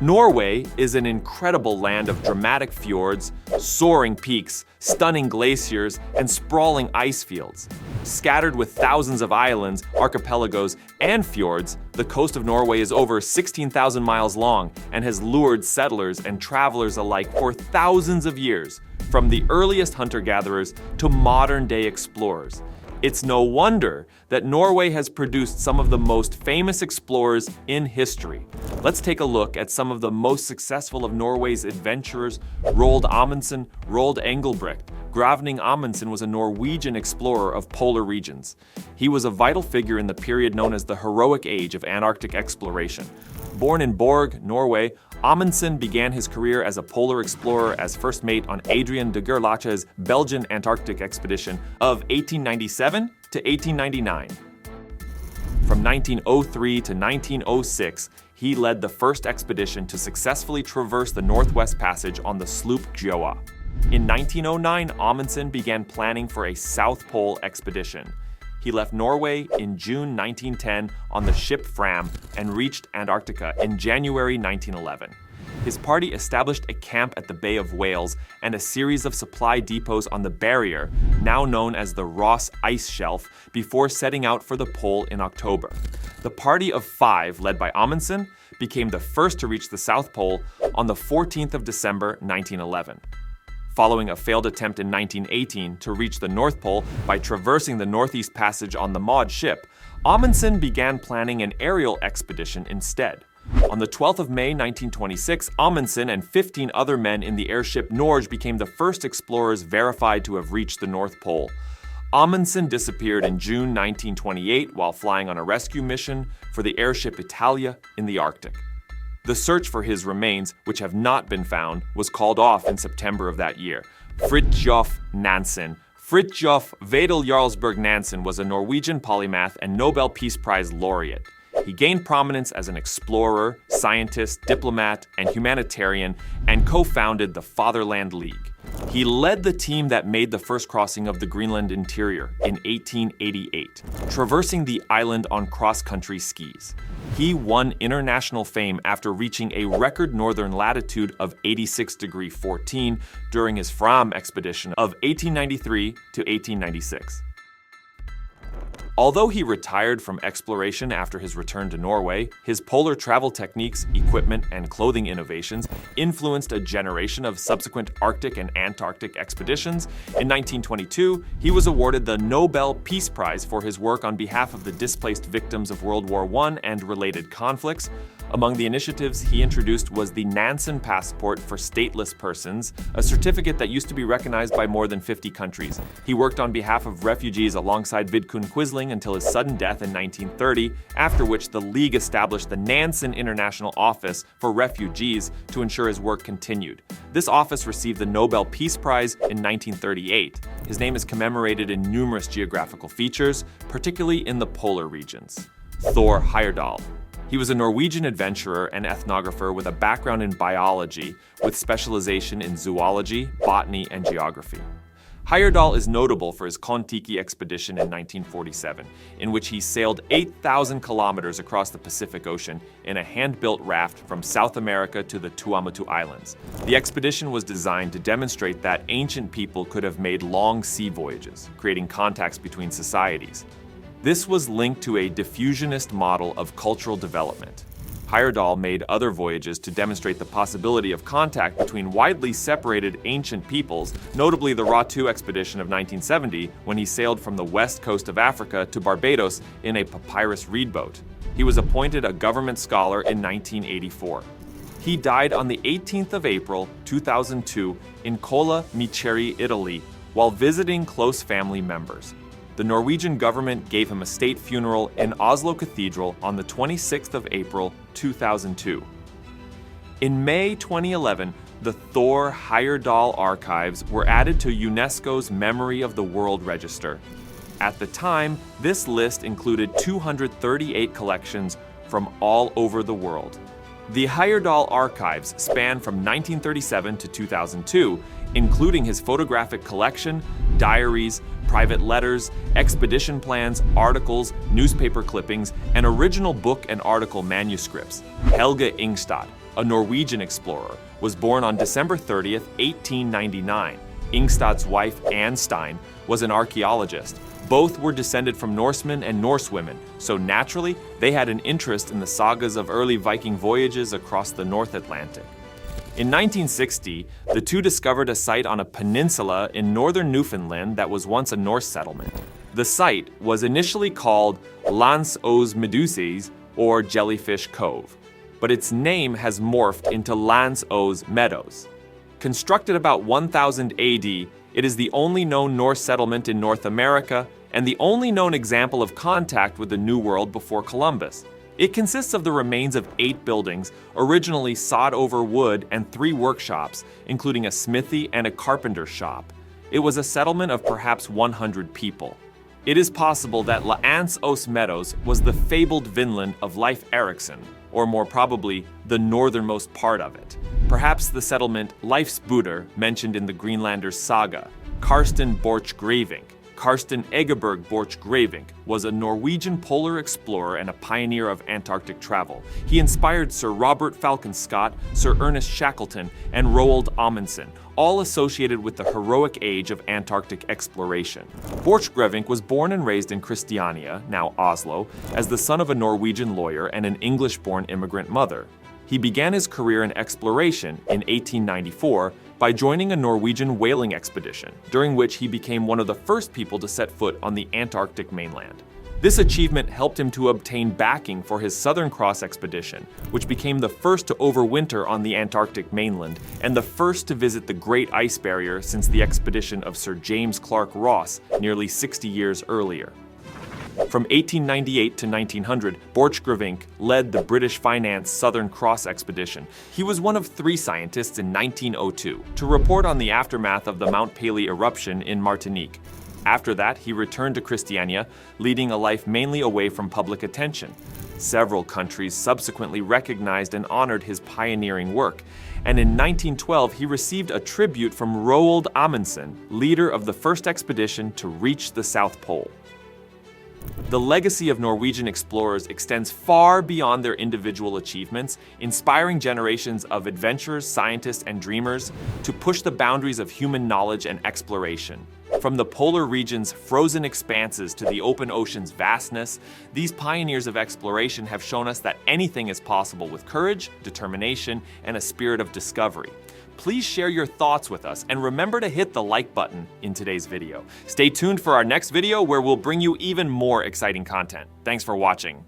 Norway is an incredible land of dramatic fjords, soaring peaks, stunning glaciers, and sprawling ice fields. Scattered with thousands of islands, archipelagos, and fjords, the coast of Norway is over 16,000 miles long and has lured settlers and travelers alike for thousands of years, from the earliest hunter-gatherers to modern-day explorers. It's no wonder that Norway has produced some of the most famous explorers in history. Let's take a look at some of the most successful of Norway's adventurers: Roald Amundsen, Roald Engelbrekt. Gravning Amundsen was a Norwegian explorer of polar regions. He was a vital figure in the period known as the heroic age of Antarctic exploration. Born in Borg, Norway, Amundsen began his career as a polar explorer as first mate on Adrian de Gerlache's Belgian Antarctic expedition of 1897 to 1899. From 1903 to 1906, he led the first expedition to successfully traverse the Northwest Passage on the sloop Gjoa. In 1909, Amundsen began planning for a South Pole expedition. He left Norway in June 1910 on the ship Fram and reached Antarctica in January 1911. His party established a camp at the Bay of Whales and a series of supply depots on the barrier, now known as the Ross Ice Shelf, before setting out for the pole in October. The party of 5, led by Amundsen, became the first to reach the South Pole on the 14th of December 1911. Following a failed attempt in 1918 to reach the North Pole by traversing the Northeast Passage on the Maud ship, Amundsen began planning an aerial expedition instead. On the 12th of May 1926, Amundsen and 15 other men in the airship Norge became the first explorers verified to have reached the North Pole. Amundsen disappeared in June 1928 while flying on a rescue mission for the airship Italia in the Arctic. The search for his remains, which have not been found, was called off in September of that year. Fridtjof Nansen. Fridtjof Jarlsberg Nansen was a Norwegian polymath and Nobel Peace Prize laureate. He gained prominence as an explorer, scientist, diplomat, and humanitarian, and co-founded the Fatherland League. He led the team that made the first crossing of the Greenland interior in 1888, traversing the island on cross-country skis. He won international fame after reaching a record northern latitude of 86°14 during his Fram expedition of 1893 to 1896. Although he retired from exploration after his return to Norway, his polar travel techniques, equipment, and clothing innovations influenced a generation of subsequent Arctic and Antarctic expeditions. In 1922, he was awarded the Nobel Peace Prize for his work on behalf of the displaced victims of World War I and related conflicts. Among the initiatives he introduced was the Nansen Passport for stateless persons, a certificate that used to be recognized by more than 50 countries. He worked on behalf of refugees alongside Vidkun Quisling until his sudden death in 1930, after which the League established the Nansen International Office for Refugees to ensure his work continued. This office received the Nobel Peace Prize in 1938. His name is commemorated in numerous geographical features, particularly in the polar regions. Thor Heyerdahl. He was a Norwegian adventurer and ethnographer with a background in biology, with specialization in zoology, botany, and geography. Heyerdahl is notable for his Kon-Tiki expedition in 1947, in which he sailed 8,000 kilometers across the Pacific Ocean in a hand-built raft from South America to the Tuamotu Islands. The expedition was designed to demonstrate that ancient people could have made long sea voyages, creating contacts between societies. This was linked to a diffusionist model of cultural development. Heyerdahl made other voyages to demonstrate the possibility of contact between widely separated ancient peoples, notably the Ratu expedition of 1970, when he sailed from the west coast of Africa to Barbados in a papyrus reed boat. He was appointed a government scholar in 1984. He died on the 18th of April, 2002, in Colle Miceri, Italy, while visiting close family members. The Norwegian government gave him a state funeral in Oslo Cathedral on the 26th of April, 2002. In May 2011, the Thor Heyerdahl archives were added to UNESCO's Memory of the World Register. At the time, this list included 238 collections from all over the world. The Heyerdahl archives span from 1937 to 2002, including his photographic collection, diaries, private letters, expedition plans, articles, newspaper clippings, and original book and article manuscripts. Helge Ingstad, a Norwegian explorer, was born on December 30th, 1899. Ingstad's wife, Anne Stein, was an archaeologist. Both were descended from Norsemen and Norsewomen, so naturally, they had an interest in the sagas of early Viking voyages across the North Atlantic. In 1960, the two discovered a site on a peninsula in northern Newfoundland that was once a Norse settlement. The site was initially called Lans os Meduses, or Jellyfish Cove, but its name has morphed into Lans os Meadows. Constructed about 1000 AD, it is the only known Norse settlement in North America and the only known example of contact with the New World before Columbus. It consists of the remains of 8 buildings, originally sawed-over wood, and 3 workshops, including a smithy and a carpenter's shop. It was a settlement of perhaps 100 people. It is possible that Lans os Meadows was the fabled Vinland of Leif Erikson, or more probably, the northernmost part of it. Perhaps the settlement Leifsbudir mentioned in the Greenlander's saga. Carsten Borchgrevink, Carsten Egeberg Borchgrevink, was a Norwegian polar explorer and a pioneer of Antarctic travel. He inspired Sir Robert Falcon Scott, Sir Ernest Shackleton, and Roald Amundsen, all associated with the heroic age of Antarctic exploration. Borchgrevink was born and raised in Christiania, now Oslo, as the son of a Norwegian lawyer and an English-born immigrant mother. He began his career in exploration in 1894 by joining a Norwegian whaling expedition, during which he became one of the first people to set foot on the Antarctic mainland. This achievement helped him to obtain backing for his Southern Cross expedition, which became the first to overwinter on the Antarctic mainland and the first to visit the Great Ice Barrier since the expedition of Sir James Clark Ross nearly 60 years earlier. From 1898 to 1900, Borchgrevink led the British financed Southern Cross expedition. He was one of 3 scientists in 1902 to report on the aftermath of the Mount Pelee eruption in Martinique. After that, he returned to Christiania, leading a life mainly away from public attention. Several countries subsequently recognized and honored his pioneering work, and in 1912 he received a tribute from Roald Amundsen, leader of the first expedition to reach the South Pole. The legacy of Norwegian explorers extends far beyond their individual achievements, inspiring generations of adventurers, scientists, and dreamers to push the boundaries of human knowledge and exploration. From the polar region's frozen expanses to the open ocean's vastness, these pioneers of exploration have shown us that anything is possible with courage, determination, and a spirit of discovery. Please share your thoughts with us and remember to hit the like button in today's video. Stay tuned for our next video where we'll bring you even more exciting content. Thanks for watching.